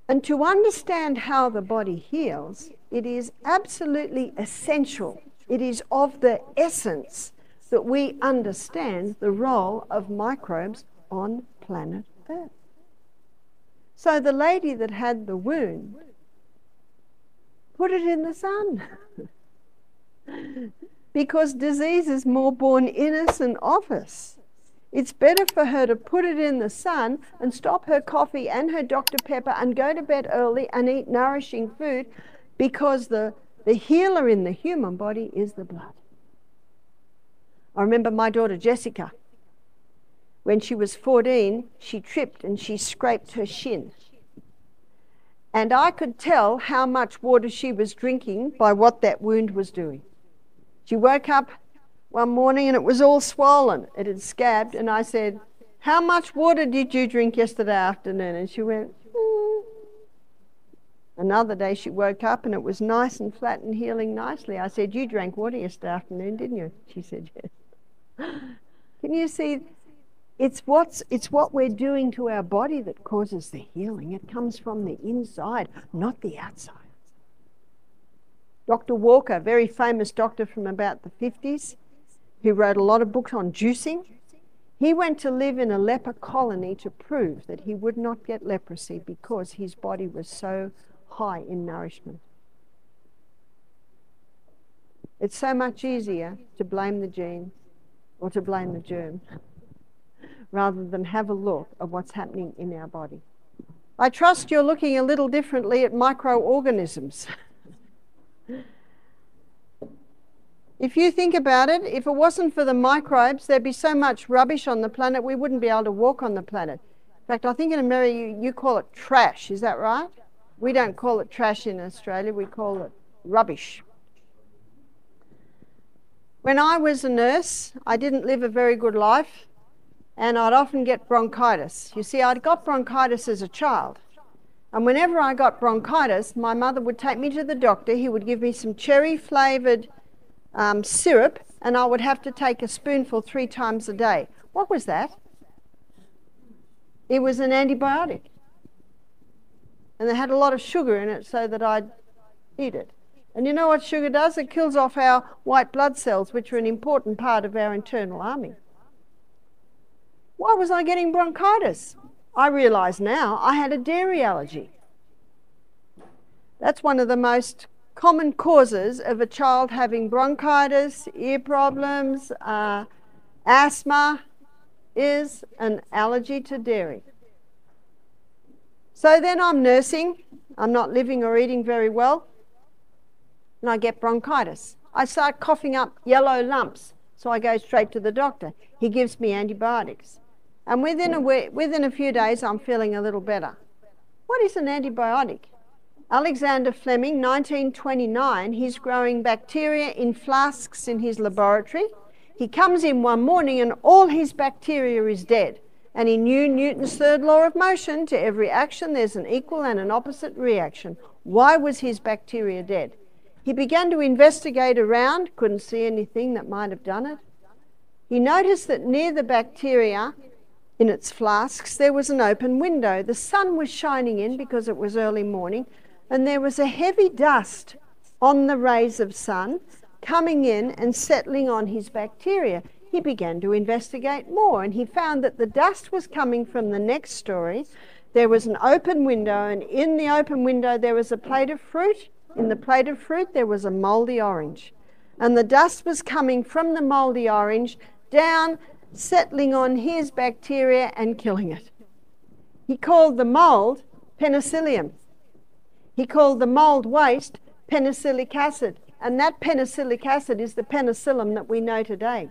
And to understand how the body heals, it is absolutely essential. It is of the essence that we understand the role of microbes on planet Earth. So the lady that had the wound, put it in the sun. Because disease is more born in us than of us. It's better for her to put it in the sun and stop her coffee and her Dr. Pepper and go to bed early and eat nourishing food, because the healer in the human body is the blood. I remember my daughter Jessica, when she was 14, she tripped and she scraped her shin. And I could tell how much water she was drinking by what that wound was doing. She woke up one morning and it was all swollen. It had scabbed, and I said, "How much water did you drink yesterday afternoon?" And she went, Another day she woke up and it was nice and flat and healing nicely. I said, "You drank water yesterday afternoon, didn't you?" She said, "Yes." Can you see? It's what we're doing to our body that causes the healing. It comes from the inside, not the outside. Dr. Walker, very famous doctor from about the 50s, who wrote a lot of books on juicing, he went to live in a leper colony to prove that he would not get leprosy because his body was so high in nourishment. It's so much easier to blame the genes or to blame the germ rather than have a look at what's happening in our body. I trust you're looking a little differently at microorganisms. If you think about it, if it wasn't for the microbes, there'd be so much rubbish on the planet, we wouldn't be able to walk on the planet. In fact, I think in America you call it trash, is that right? We don't call it trash in Australia, we call it rubbish. When I was a nurse, I didn't live a very good life, and I'd often get bronchitis. You see, I'd got bronchitis as a child. And whenever I got bronchitis, my mother would take me to the doctor. He would give me some cherry-flavoured syrup, and I would have to take a spoonful 3 times a day. What was that? It was an antibiotic. And they had a lot of sugar in it so that I'd eat it. And you know what sugar does? It kills off our white blood cells, which are an important part of our internal army. Why was I getting bronchitis? I realise now I had a dairy allergy. That's one of the most common causes of a child having bronchitis, ear problems, asthma, is an allergy to dairy. So then I'm nursing, I'm not living or eating very well, and I get bronchitis. I start coughing up yellow lumps, so I go straight to the doctor. He gives me antibiotics. And within a few days, I'm feeling a little better. What is an antibiotic? Alexander Fleming, 1929, he's growing bacteria in flasks in his laboratory. He comes in one morning and all his bacteria is dead. And he knew Newton's third law of motion: to every action there's an equal and an opposite reaction. Why was his bacteria dead? He began to investigate around, couldn't see anything that might have done it. He noticed that near the bacteria, in its flasks, there was an open window. The sun was shining in because it was early morning, and there was a heavy dust on the rays of sun coming in and settling on his bacteria. He began to investigate more, and he found that the dust was coming from the next story. There was an open window, and in the open window there was a plate of fruit. In the plate of fruit there was a mouldy orange, and the dust was coming from the mouldy orange down, settling on his bacteria and killing it. He called the mould penicillium. He called the mould waste penicillic acid, and that penicillic acid is the penicillin that we know today.